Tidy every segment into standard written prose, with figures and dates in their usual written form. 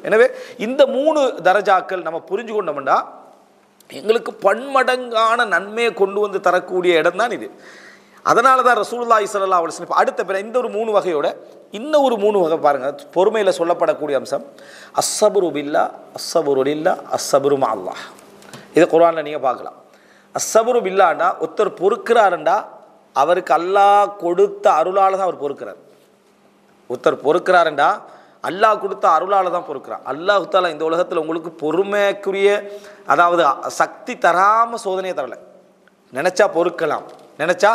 எனவே இந்த 3 தரஜாக்கள் நம்ம புரிஞ்சு கொண்டோம்னா எங்களுக்கு பன்மடங்கான நன்மையை கொண்டு வந்து தரக்கூடிய இடம் தான் இது. அதனால தான் ரசூலுல்லாஹி ஸல்லல்லாஹு அலைஹி வஸல்லம் அடுத்த பிற இந்த ஒரு 3 வகையோட இன்னும் ஒரு 3 வகை பாருங்கள். பொறுமையில் சொல்லப்படக்கூடிய அம்சம் அஸ்ஸபுரு பில்லா, அஸ்ஸபுரு லில்லா, அஸ்ஸபுரு மஅல்லாஹ். இதை குர்ஆனில் நீங்கள் பார்க்கலாம். அஸ்ஸபுரு பில்லாண்டா ஒருத்தர் பொறுக்கிறாருண்டா அவருக்கு அல்லாஹ் கொடுத்த அருளால் தான் அவர் பொறுக்கிறார். ஒருத்தர் பொறுக்கிறாருண்டா அல்லாஹ் கொடுத்த அருளால் தான் பொறுக்கிறார். அல்லாஹ் தஆலா இந்த உலகத்தில் உங்களுக்கு பொறுமைக்குரிய அதாவது சக்தி தராமல் சோதனையை தரலை. நினச்சா பொறுக்கலாம், நினச்சா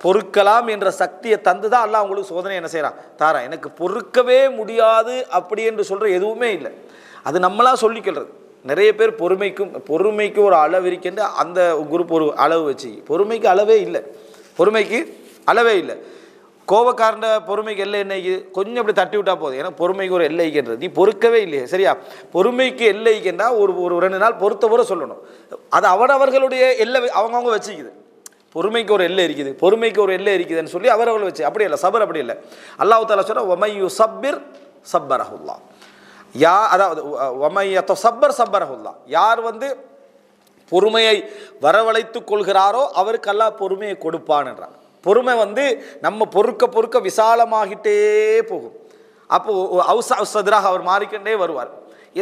பொறுக்கலாம் என்ற சக்தியை தந்து தான் அல்லாஹ் உங்களுக்கு சோதனை என்ன செய்கிறான் தாரா. எனக்கு பொறுக்கவே முடியாது அப்படி என்று சொல்கிற எதுவுமே இல்லை. அது நம்மளாக சொல்லிக்கிறது. நிறைய பேர் பொறுமைக்கு ஒரு அளவு இருக்கின்ற அந்த குரூப் ஒரு அளவு வச்சு பொறுமைக்கு அளவே இல்லை. பொறுமைக்கு அளவே இல்லை. கோபக்காரண்ட பொறுமைக்கு எல்லை என்னைக்கு கொஞ்சம் அப்படி தட்டி விட்டா போதும். ஏன்னா பொறுமைக்கு ஒரு எல்லைக்கின்றது. நீ பொறுக்கவே இல்லையே சரியா. பொறுமைக்கு எல்லைக்குன்னா ஒரு 2 நாள் பொறுத்தவரை சொல்லணும். அது அவரவர்களுடைய எல்லை அவங்கவுங்க வச்சுக்குது. பொறுமைக்கு ஒரு எல்லை இருக்குது, பொறுமைக்கு ஒரு எல்லை இருக்குதுன்னு சொல்லி அவரவர்கள் வச்சு அப்படி இல்லை. சபர் அப்படி இல்லை. அல்லாஹ் தஆலா சொல்ற வமையு சப்பிர் சப்பரஹுல்லா. அதாவது வமையத்தோ சப்பர் சப்பரஹுல்லா. யார் பொறுமையை வரவழைத்து கொள்கிறாரோ அவருக்கு அல்லாஹ் பொறுமையை கொடுப்பான் என்றார். பொறுமை நம்ம பொறுக்க விசாலமாகிட்டே போகும். அப்போது அவுசதிராக அவர் மாறிக்கொண்டே வருவார்.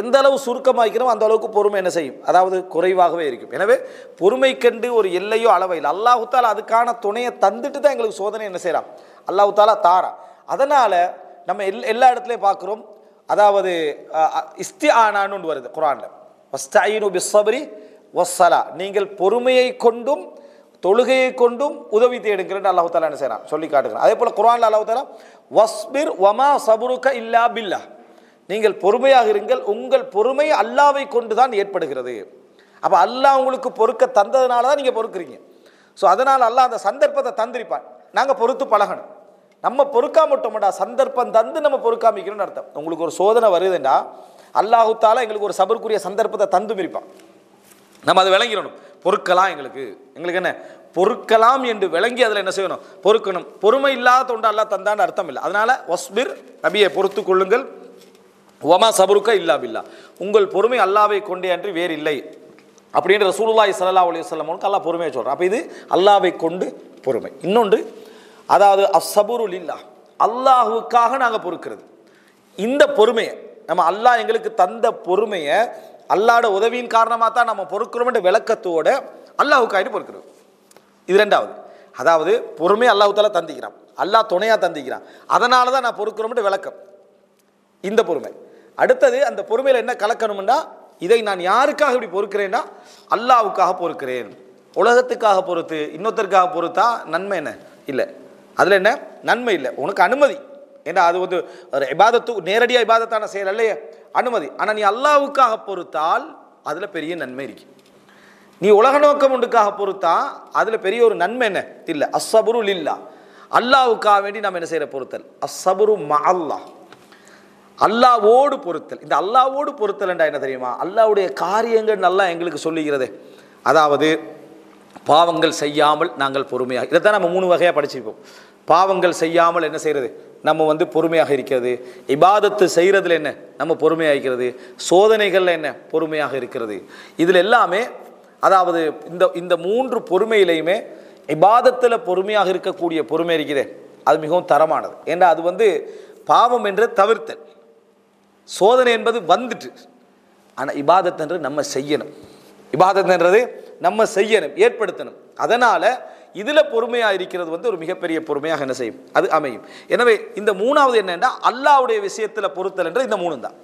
எந்த அளவு சுருக்கமாக்கிறோம் அந்த அளவுக்கு பொறுமை என்ன செய்யும், அதாவது குறைவாகவே இருக்கும். எனவே பொறுமை கண்டு ஒரு எல்லையோ அளவை இல்லை. அல்லாஹ் தஆலா அதுக்கான துணையை தந்துட்டு தான் எங்களுக்கு சோதனை என்ன செய்யலாம் அல்லாஹ் தஆலா தாரா. அதனால் நம்ம எல்லா இடத்துலையும் பார்க்குறோம். அதாவது இஸ்திஆனான்னு ஒன்று வருது குர்ஆனில். வஸ்தஈனு பிஸ்ஸப்ரி வஸ்ஸலா. நீங்கள் பொறுமையை கொண்டும் தொழுகையை கொண்டும் உதவி தேடுங்கிறது அல்லாஹ் தஆலா என்ன செய்யறான் சொல்லி காட்டுகிறான். அதே போல் குர்ஆனில் அல்லாஹ் தஆலா வஸ்பிர் வமா சபுருக இல்லா பில்லாஹ். நீங்கள் பொறுமையாக இருங்கள், உங்கள் பொறுமை அல்லாஹ்வை கொண்டு தான் ஏற்படுகிறது. அப்போ அல்லாஹ் உங்களுக்கு பொறுக்க தந்ததுனால தான் நீங்கள் பொறுக்கிறீங்க. ஸோ அதனால் அல்லாஹ் அந்த சந்தர்ப்பத்தை தந்திருப்பான். நாங்கள் பொறுத்து பழகணும். நம்ம பொறுக்காமட்டோம்டா சந்தர்ப்பம் தந்து நம்ம பொறுக்காமிக்கணும்னு அர்த்தம். உங்களுக்கு ஒரு சோதனை வருதுண்டா அல்லாஹ் தஆலா எங்களுக்கு ஒரு சபருக்குரிய சந்தர்ப்பத்தை தந்து மிரிப்பான். நம்ம அதை விளங்கிடணும். பொறுக்கலாம், எங்களுக்கு என்ன பொறுக்கலாம் என்று விளங்கி அதில் என்ன செய்யணும் பொறுக்கணும். பொறுமை இல்லாத தொண்டு அல்லாஹ் தந்தான்னு அர்த்தம் இல்லை. அதனால வஸ்பிர் நபியை பொறுத்து கொள்ளுங்கள், வமா சபருக்க இல்லா பில்லா. உங்கள் பொறுமை அல்லாஹ்வை கொண்டே அன்றி வேறு இல்லை அப்படின்ற ரசூலுல்லாஹி ஸல்லல்லாஹு அலைஹி வஸல்லம் அல்லாஹ் பொறுமையை சொல்கிறான். அப்போ இது அல்லாஹ்வை கொண்டு பொறுமை. இன்னொன்று அதாவது அஸ்ஸபுரு லில்லாஹ், அல்லாஹுக்காக நாங்கள் பொறுக்கிறது. இந்த பொறுமையை நம்ம அல்லாஹ் எங்களுக்கு தந்த பொறுமையை அல்லாஹ்வோட உதவியின் காரணமாக தான் நம்ம பொறுக்கிறோம்ன்ற விளக்கத்தோட அல்லாஹுக்காக பொறுக்கிறது. இது ரெண்டாவது. அதாவது பொறுமை அல்லாஹ் தஆலா தந்திக்கிறான், அல்லாஹ் துணையாக தந்திக்கிறான், அதனால தான் நான் பொறுக்கிறோம்ன்ற விளக்கம் இந்த பொறுமை. அடுத்தது அந்த பொறுமையில் என்ன கலக்கணும்னா இதை நான் யாருக்காக இப்படி பொறுக்கிறேன்னா அல்லாஹ்வுக்காக பொறுக்கிறேன். உலகத்துக்காக பொறுத்து இன்னொருத்தருக்காக பொறுத்தா நன்மை என்ன இல்லை, அதில் என்ன நன்மை இல்லை. உனக்கு அனுமதி, ஏன்னா அது ஒரு இபாதத்து, நேரடியாக இபாதத்தான செயல் இல்லையே, அனுமதி. ஆனால் நீ அல்லாஹ்வுக்காக பொறுத்தால் அதில் பெரிய நன்மை இருக்கு. நீ உலக நோக்கம் ஒன்றுக்காக பொறுத்தா அதில் பெரிய ஒரு நன்மை என்ன இல்லை. அஸ்ஸபுரு லில்லாஹ், அல்லாஹ்வுக்காக வேண்டி நம்ம என்ன செய்கிற பொறுத்தல். அஸ்ஸபுரு மஅல்லாஹ், அல்லாஹ்வோடு பொறுத்தல். இந்த அல்லாஹ்வோடு பொறுத்தல் என்றா என்ன தெரியுமா, அல்லாஹ்வுடைய காரியங்கள் நல்லா எங்களுக்கு சொல்லுகிறது. அதாவது பாவங்கள் செய்யாமல் நாங்கள் பொறுமையாக, இதைத்தான் நம்ம 3 வகையாக படிச்சிருப்போம். பாவங்கள் செய்யாமல் என்ன செய்கிறது நம்ம பொறுமையாக இருக்கிறது, இபாதத்து செய்கிறதுல என்ன நம்ம பொறுமையாக இருக்கிறது, சோதனைகளில் என்ன பொறுமையாக இருக்கிறது. இதில் எல்லாமே அதாவது இந்த 3 பொறுமையிலையுமே இபாதத்தில் பொறுமையாக இருக்கக்கூடிய பொறுமை இருக்கிறதே அது மிகவும் தரமானது. ஏன்னா அது பாவம் என்று தவிர்த்தல், சோதனை என்பது வந்துட்டு, ஆனால் இபாதத் என்று நம்ம செய்யணும். இபாதத் என்றது நம்ம செய்யணும், ஏற்படுத்தணும். அதனால் இதில் பொறுமையாக இருக்கிறது ஒரு மிகப்பெரிய பொறுமையாக என்ன செய்யும் அது அமையும். எனவே இந்த 3வது என்னென்னா அல்லாஹ்வுடைய விஷயத்தில் பொறுத்தல் என்ற இந்த 3 தான்.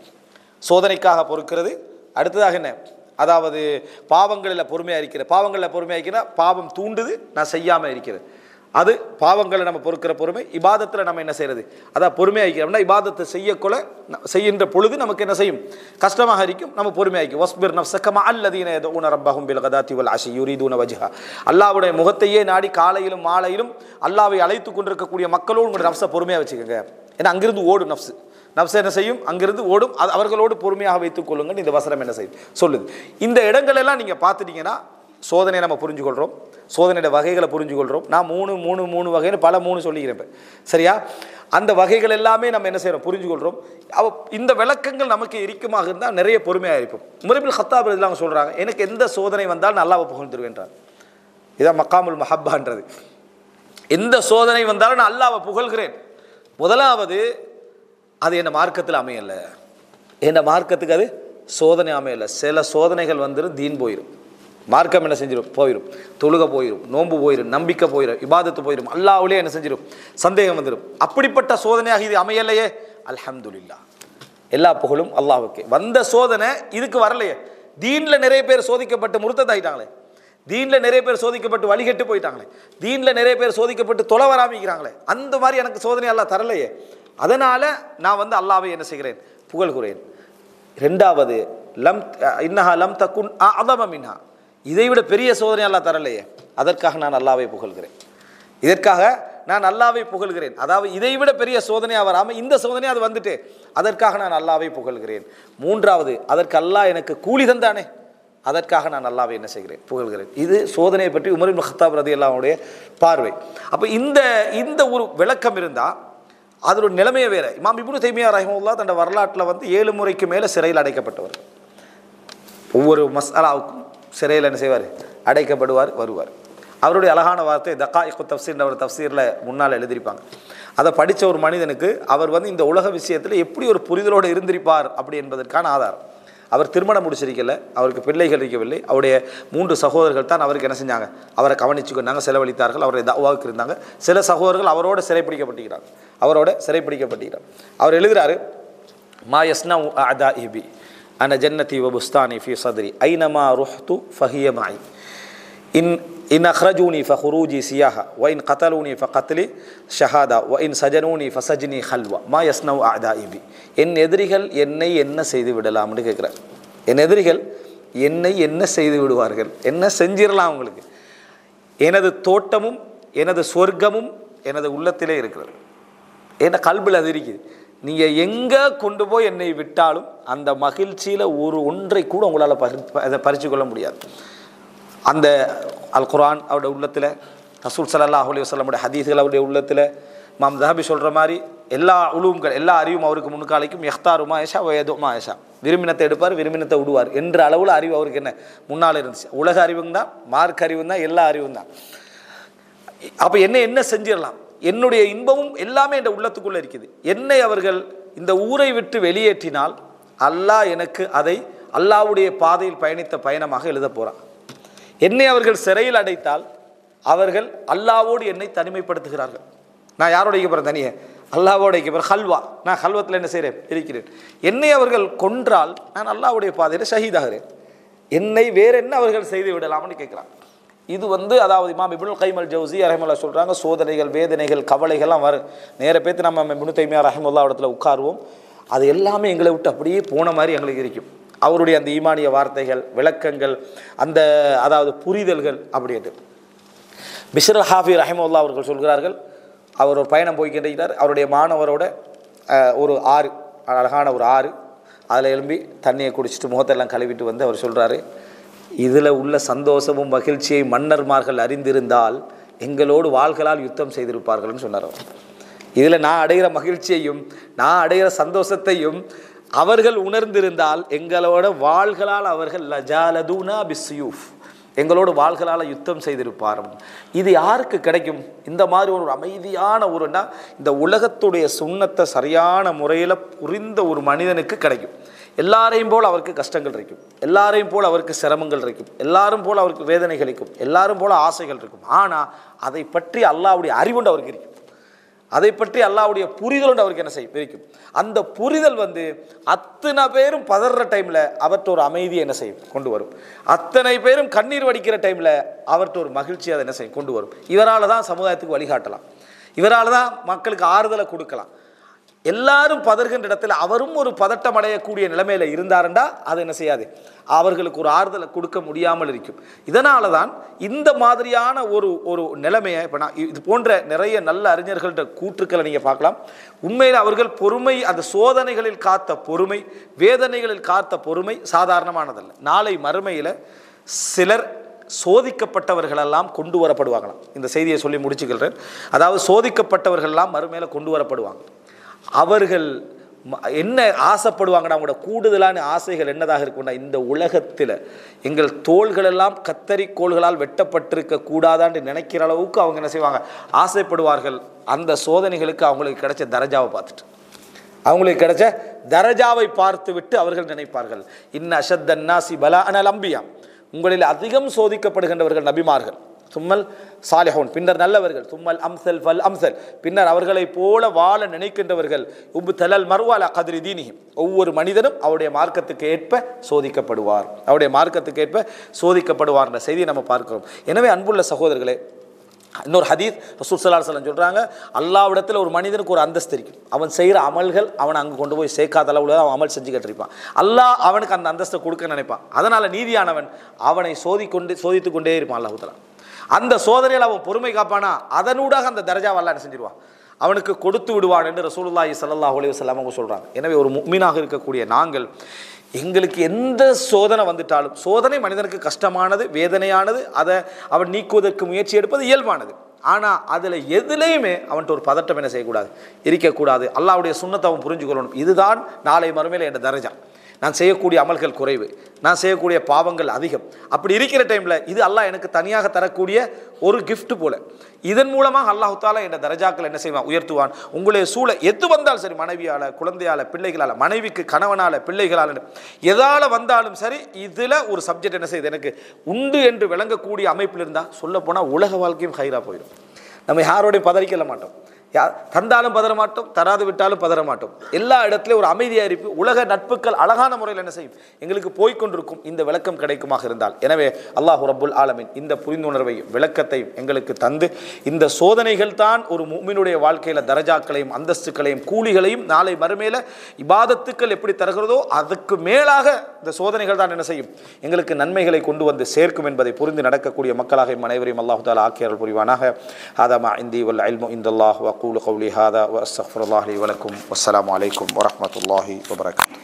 சோதனைக்காக பொறுக்கிறது, அடுத்ததாக என்ன அதாவது பாவங்களில் பொறுமையாக இருக்கிறது. பாவங்களில் பொறுமையாக இருக்கிற பாவம் தூண்டுது, நான் செய்யாமல் இருக்கிறது, அது பாவங்களை நம்ம பொறுக்கிற பொறுமை. இபாதத்தில் நம்ம என்ன செய்கிறது அதான் பொறுமையாக இருக்கிறோம்னா இபாதத்தை செய்கின்ற பொழுது நமக்கு என்ன செய்யும் கஷ்டமாக இருக்கும், நம்ம பொறுமையாக வஸ்பிர் நஃப்ஸக மஅல்லதீன யதுஊன ரப்பஹும் பில் கதாத்தி வல் அஷி யுரீதுன வஜ்ஹா. அல்லாஹ்வுடைய முகத்தையே நாடி காலையிலும் மாலையிலும் அல்லாஹ்வை அழைத்து கொண்டிருக்கக்கூடிய மக்களோடு உங்களுடைய நஃப்ஸை பொறுமையாக வச்சுக்கோங்க. ஏன்னா அங்கிருந்து ஓடும் நஃப்ஸ் என்ன செய்யும், அங்கிருந்து ஓடும். அது அவர்களோடு பொறுமையாக வைத்துக் கொள்ளுங்கன்னு இந்த வசனம் என்ன செய்யும் சொல்லுது. இந்த இடங்களெல்லாம் நீங்கள் பார்த்துட்டீங்கன்னா சோதனையை நம்ம புரிஞ்சுக்கொள்கிறோம், சோதனையோட வகைகளை புரிஞ்சுக்கொள்கிறோம். நான் மூணு வகைன்னு பல சொல்லிக்கிறேன் இப்போ, சரியா? அந்த வகைகள் எல்லாமே நம்ம என்ன செய்கிறோம், புரிஞ்சுக்கொள்கிறோம். இந்த விளக்கங்கள் நமக்கு இருக்குமாக இருந்தால் நிறைய பொறுமையாக இருப்போம். உமர் இப்னு கத்தாப் ரலியல்லாஹு சொல்கிறாங்க, எனக்கு எந்த சோதனை வந்தாலும் அல்லாஹ்வை புகழ்ந்துருவேன்றார். இதான் மக்காமுல் மஹப்பான்றது. எந்த சோதனை வந்தாலும் நான் அல்லாஹ்வை புகழ்கிறேன். முதலாவது, அது என்ன மார்க்கத்தில் அமையலை, என்ன மார்க்கத்துக்கு அது சோதனை அமையலை. சில சோதனைகள் வந்துடும், தீன் போயிடும், மார்க்கம் என்ன செஞ்சிடும், போயிடும், தொழுகை போயிடும், நோன்பு போயிடும், நம்பிக்கை போயிடும், இபாதத்து போயிடும், அல்லாஹ்வுலே என்ன செஞ்சிடும், சந்தேகம் வந்துடும். அப்படிப்பட்ட சோதனையாக இது அமையலையே, அல்ஹம்துலில்லாஹ், எல்லா புகழும் அல்லாஹ்வுக்கு. வந்த சோதனை இதுக்கு வரலையே. தீனில் நிறைய பேர் சோதிக்கப்பட்டு முர்த்ததாயிட்டாங்களே, தீனில் நிறைய பேர் சோதிக்கப்பட்டு வழிகட்டு போயிட்டாங்களே, தீனில் நிறைய பேர் சோதிக்கப்பட்டு தொலை வராமிக்கிறாங்களே, அந்த மாதிரி எனக்கு சோதனை அல்லாஹ் தரலையே. அதனால் நான் அல்லாஹ்வை என்ன செய்கிறேன், புகழ்கிறேன். ரெண்டாவது, இன்னஹா லம் தகுன் அஅதம மின்ஹா, இதைவிட பெரிய சோதனை அல்லாஹ் தரலையே, அதற்காக நான் அல்லாஹ்வை புகழ்கிறேன். இதற்காக நான் அல்லாஹ்வை புகழ்கிறேன். அதாவது இதைவிட பெரிய சோதனையாக வராமல் இந்த சோதனை அது வந்துட்டு, அதற்காக நான் அல்லாஹ்வை புகழ்கிறேன். மூன்றாவது, அதற்கு அல்லாஹ் எனக்கு கூலி தந்தானே, அதற்காக நான் அல்லாஹ்வை என்ன செய்கிறேன், புகழ்கிறேன். இது சோதனையை பற்றி உமர் இப்னு கத்தாப் ரலியல்லாஹுடைய பார்வை. அப்போ இந்த ஒரு விளக்கம் இருந்தால் அதோட நிலைமையே வேறு. இமாம் இப்னு தைமியா ரஹிமஹுல்லாஹ் தன்னோட வரலாற்றில் 7 முறைக்கு மேலே சிறையில் அடைக்கப்பட்டவர். ஒவ்வொரு மஸ்அலாவுக்கும் சிறையில் என்ன செய்வார், அடைக்கப்படுவார், வருவார். அவருடைய அழகான வார்த்தை தகாயிக்கு தஃப்சீர், அவர் தஃப்சீரில் முன்னால் எழுதியிருப்பாங்க. அதை படித்த ஒரு மனிதனுக்கு அவர் இந்த உலக விஷயத்தில் எப்படி ஒரு புரிதலோடு இருந்திருப்பார் அப்படி என்பதற்கான ஆதாரம். அவர் திருமணம் முடிச்சிருக்கல, அவருக்கு பிள்ளைகள் இருக்கவில்லை, அவருடைய 3 சகோதரர்கள் தான் அவருக்கு என்ன செஞ்சாங்க, அவரை கவனிச்சுக்கொண்டாங்க, செலவழித்தார்கள், அவருடைய தவாவுக்கு இருந்தாங்க. சில சகோதரர்கள் அவரோட சிறைப்பிடிக்கப்பட்டிருக்கிறாங்க, அவர் எழுதுகிறாரு, மா யஸ்னா அஅதாஇ பி அன ஜன்னதி வ புஸ்தானி ஃபி சத்ரி ஐனமா ருஹ்து ஃபஹிய மாய் இன் அக்ரஜூனி ஃபஹுரூஜி சியாஹா வ இன் கதலூனி ஃபகத்லி ஷஹாதா வ இன் சஜனூனி ஃபசஜ்னி ஹல்வா மா யஸ்னவு அஅதாஇ பி. என் எதிரிகள் என்னை என்ன செய்து விடலாம்னு கேட்குறார். என் எதிரிகள் என்னை என்ன செய்து விடுவார்கள், என்ன செஞ்சிடலாம் அவங்களுக்கு. எனது தோட்டமும் எனது சொர்க்கமும் எனது உள்ளத்திலே இருக்கிறது, என்ன கல்பில் அது இருக்குது. நீங்கள் எங்கே கொண்டு போய் என்னை விட்டாலும் அந்த மகிழ்ச்சியில் ஒன்றை கூட உங்களால் அதை பறித்து கொள்ள முடியாது. அந்த அல் குர்ஆன் அவருடைய உள்ளத்தில், ரசூல் ஸல்லல்லாஹு அலைஹி வஸல்லமுடைய ஹதீஸ்கள் அவருடைய உள்ளத்தில், இமாம் தஹபி சொல்கிற மாதிரி எல்லா உலூம்கள், எல்லா அறிவும் அவருக்கு முன்காலைக்கும் யஹ்தாருமா ஏஷா வயதுமா ஏஷா, விரும்பினத்தை எடுப்பார், விரும்பினத்தை விடுவார் என்ற அளவில் அறிவு அவருக்கு என்ன முன்னால் இருந்துச்சு. உலக அறிவும் தான், மார்க் அறிவும் தான், எல்லா அறிவும் தான். அப்போ என்ன செஞ்சிடலாம், என்னுடைய இன்பமும் எல்லாமே என் உள்ளத்துக்குள்ளே இருக்குது. என்னை அவர்கள் இந்த ஊரை விட்டு வெளியேற்றினால் அல்லாஹ் எனக்கு அதை அல்லாஹ்வுடைய பாதையில் பயணித்த பயணமாக எழுத போகிறான். என்னை அவர்கள் சிறையில் அடைத்தால் அவர்கள் அல்லாஹ்வோடு என்னை தனிமைப்படுத்துகிறார்கள். நான் யாரோட இருக்க போகிறேன், தனியே அல்லாஹ்வோட இருக்க போகிறேன், ஹல்வா, நான் ஹல்வத்தில் என்ன செய்கிறேன், இருக்கிறேன். என்னை அவர்கள் கொன்றால் நான் அல்லாஹ்வுடைய பாதையில் ஷஹீதாகிறேன். என்னை வேற என்ன அவர்கள் செய்து விடலாம்னு கேட்குறான். இது அதாவது இமாம் இப்னுல் கைம் அல் ஜௌஸி ரஹிமஹுல்லாஹ் சொல்கிறாங்க, சோதனைகள், வேதனைகள், கவலைகள்லாம் வரும். நேர பேத்து நம்ம இப்னு தைமியா ரஹிமஹுல்லாஹ் இடத்துல உட்காருவோம், அது எல்லாமே எங்களை விட்டு அப்படியே போன மாதிரி எங்களுக்கு இருக்கும். அவருடைய அந்த ஈமானிய வார்த்தைகள், விளக்கங்கள், அந்த அதாவது புரிதல்கள் அப்படின்ட்டு. பிஷ்ர் ஹாஃபி ரஹிமஹுல்லாஹ் அவர்கள் சொல்கிறார்கள், அவர் ஒரு பயணம் போய்கின்றார், அவருடைய மாணவரோட ஒரு ஆறு, அழகான ஒரு ஆறு, அதில் எழும்பி தண்ணியை குடிச்சிட்டு முகத்தெல்லாம் கழுவிட்டு அவர் சொல்கிறாரு, இதில் உள்ள சந்தோஷமும் மகிழ்ச்சியை மன்னர்மார்கள் அறிந்திருந்தால் எங்களோடு வாள்களால் யுத்தம் செய்திருப்பார்கள்னு சொன்னார். இதில் நான் அடைகிற மகிழ்ச்சியையும் நான் அடைகிற சந்தோஷத்தையும் அவர்கள் உணர்ந்திருந்தால் எங்களோட வாள்களால் அவர்கள் லஜாலதுனா பிஸ்யூஃப், எங்களோடு வாள்களால் யுத்தம் செய்திருப்பார். இது யாருக்கு கிடைக்கும்? இந்த மாதிரி ஒரு அமைதியான ஒருனா இந்த உலகத்துடைய சுண்ணத்தை சரியான முறையில் புரிந்த ஒரு மனிதனுக்கு கிடைக்கும். எல்லாரையும் போல் அவருக்கு கஷ்டங்கள் இருக்கும், எல்லாரையும் போல் அவருக்கு சிரமங்கள் இருக்கும், எல்லாரும் போல் அவருக்கு வேதனைகள் இருக்கும், எல்லாரும் போல் ஆசைகள் இருக்கும். ஆனால் அதை பற்றி அல்லாஹ்வுடைய அறிவுண்டு அவருக்கு இருக்கும், அதை பற்றி அல்லாஹ்வுடைய புரிதல் அவருக்கு என்ன செய்யும் இருக்கும். அந்த புரிதல் அத்தனை பேரும் பதற டைமில் அவர்கிட்ட ஒரு அமைதியை என்ன செய்யும் கொண்டு வரும். அத்தனை பேரும் கண்ணீர் வடிக்கிற டைமில் அவர்கிட்ட ஒரு மகிழ்ச்சி அதை என்ன செய்யும் கொண்டு வரும். இவரால் தான் சமுதாயத்துக்கு வழிகாட்டலாம், இவரால் தான் மக்களுக்கு ஆறுதலை கொடுக்கலாம். எல்லாரும் பதறுகின்ற இடத்துல அவரும் ஒரு பதட்டம் அடையக்கூடிய நிலைமையில் இருந்தாருண்டா அது என்ன செய்யாது, அவர்களுக்கு ஒரு ஆறுதலை கொடுக்க முடியாமல் இருக்கும். இதனால தான் இந்த மாதிரியான ஒரு நிலைமையை இப்போ நான் இது போன்ற நிறைய நல்ல அறிஞர்கள்ட்ட கூற்றுக்களை நீங்கள் பார்க்கலாம். உண்மையில் அவர்கள் பொறுமை, அந்த சோதனைகளில் காத்த பொறுமை, வேதனைகளில் காத்த பொறுமை சாதாரணமானதல்ல. நாளை மறுமையில் சிலர் சோதிக்கப்பட்டவர்களெல்லாம் கொண்டு வரப்படுவாங்களாம். இந்த செய்தியை சொல்லி முடிச்சுக்கிறேன். அதாவது சோதிக்கப்பட்டவர்கள்லாம் மறுமையில கொண்டு வரப்படுவாங்க. அவர்கள் என்ன ஆசைப்படுவாங்கன்னா, அவங்களோட கூடுதலான ஆசைகள் என்னதாக இருக்கும்னா, இந்த உலகத்தில் எங்கள் தோள்களெல்லாம் கத்தரிக்கோள்களால் வெட்டப்பட்டிருக்க கூடாதான்னு நினைக்கிற அளவுக்கு அவங்க என்ன செய்வாங்க, ஆசைப்படுவார்கள். அந்த சோதனைகளுக்கு அவங்களுக்கு கிடைச்ச தரஜாவை பார்த்துட்டு, அவங்களுக்கு கிடைச்ச தரஜாவை பார்த்து விட்டு அவர்கள் நினைப்பார்கள், இன்ன அஷத்தன்னாசி பலாஅனல் அம்பியா, உங்களில் அதிகம் சோதிக்கப்படுகின்றவர்கள் நபிமார்கள், தும்மல் சாலிஹூன், பின்னர் நல்லவர்கள், தும்மல் அம்சல் ஃபல் அம்சல், பின்னர் அவர்களை போல வாழ நினைக்கின்றவர்கள், உப்தலல் மர்வால கத்ரி தீனிஹிம், ஒவ்வொரு மனிதனும் அவருடைய மார்க்கத்துக்கு ஏற்ப சோதிக்கப்படுவார், அவருடைய மார்க்கத்துக்கு ஏற்ப சோதிக்கப்படுவார் என்ற செய்தியை நம்ம பார்க்கிறோம். எனவே அன்புள்ள சகோதரர்களே, இன்னொரு ஹதீஸ் ரசூல் ஸல்லல்லாஹு அலைஹி வஸல்லம் சொல்றாங்க, அல்லாஹ்விடத்தில் ஒரு மனிதனுக்கு ஒரு அந்தஸ்து இருக்கும், அவன் செய்கிற அமல்கள் அவன் அங்கே கொண்டு போய் சேர்க்காத அளவுல அவன் அமல் செஞ்சுக்கிட்டு இருப்பான், அல்லாஹ் அவனுக்கு அந்த அந்தஸ்தை கொடுக்க நினைப்பான். அதனால நீதியானவன் அவனை சோதித்து கொண்டே இருப்பான். அல்லாஹ் தஆலா அந்த சோதனையில் அவன் பொறுமை காப்பானா, அதனூடாக அந்த தரஜாவை அல்லாஹ் செஞ்சிருவான், அவனுக்கு கொடுத்து விடுவான் என்று ரசூலுல்லாஹி ஸல்லல்லாஹு அலைஹி வஸல்லம் அவங்க சொல்றாங்க. எனவே ஒரு முஃமினாக இருக்கக்கூடிய நாங்கள், எங்களுக்கு எந்த சோதனை வந்துட்டாலும், சோதனை மனிதனுக்கு கஷ்டமானது, வேதனையானது, அதை அவன் நீக்குவதற்கு முயற்சி எடுப்பது இயல்பானது. ஆனால் அதில் எதுலேயுமே அவன்கிட்ட ஒரு பதட்டம் என்ன செய்யக்கூடாது, இருக்கக்கூடாது. அல்லாஹ்வுடைய சுன்னத்தை அவன் புரிஞ்சுக்கொள்ளணும். இதுதான் நாளை மறுமையில் என்ற தரஜா. நான் செய்யக்கூடிய அமல்கள் குறைவு, நான் செய்யக்கூடிய பாவங்கள் அதிகம். அப்படி இருக்கிற டைமில் இது அல்லாஹ் எனக்கு தனியாக தரக்கூடிய ஒரு கிஃப்ட் போல, இதன் மூலமாக அல்லாஹ் தஆலா என்ற தரஜாக்கள் என்ன செய்வான், உயர்த்துவான். உங்களுடைய சூழ எது வந்தாலும் சரி, மனைவியால், குழந்தையால், பிள்ளைகளால், மனைவிக்கு கணவனால், பிள்ளைகளால், எதால் வந்தாலும் சரி, இதில் ஒரு சப்ஜெக்ட் என்ன செய்யுது எனக்கு உண்டு என்று விளங்கக்கூடிய அமைப்பில் இருந்தால், சொல்ல போனால் உலக வாழ்க்கையும் ஹைராக போயிடும். நம்ம யாரோடையும் பதறிக்கல மாட்டோம், தந்தாலும் பதற மாட்டோம், தராது விட்டாலும் பதற மாட்டோம். எல்லா இடத்துலையும் ஒரு அமைதியாக இருப்பு, உலக நட்புகள் அழகான முறையில் என்ன செய்யும், எங்களுக்கு போய்கொண்டிருக்கும். இந்த விளக்கம் கிடைக்குமாக இருந்தால், எனவே அல்லாஹ் ரப்புல் ஆலமீன் இந்த புரிந்துணர்வையும் விளக்கத்தையும் எங்களுக்கு தந்து, இந்த சோதனைகள் தான் ஒரு முஃமினுடைய வாழ்க்கையில் தரஜாக்களையும் அந்தஸ்துக்களையும் கூலிகளையும் நாளை மறுமையில இபாதத்துக்கள் எப்படி தருகிறதோ அதுக்கு மேலாக இந்த சோதனைகள் தான் என்ன செய்யும், எங்களுக்கு நன்மைகளை கொண்டு வந்து சேர்க்கும் என்பதை புரிந்து நடக்கக்கூடிய மக்களாக அனைவரையும் அல்லாஹ் தஆலா ஆக்கியருள் புரிவானாக. ஹாதா மா இந்தி வல் இல்மு இன்தல்லாஹ் வ அகூலு கௌலி ஹாதா வ அஸ்தக்ஃபிருல்லாஹ் லி வ லக்கும். வஸ்ஸலாமு அலைக்கும் வ ரஹ்மத்துல்லாஹி வ பரகாத்துஹு.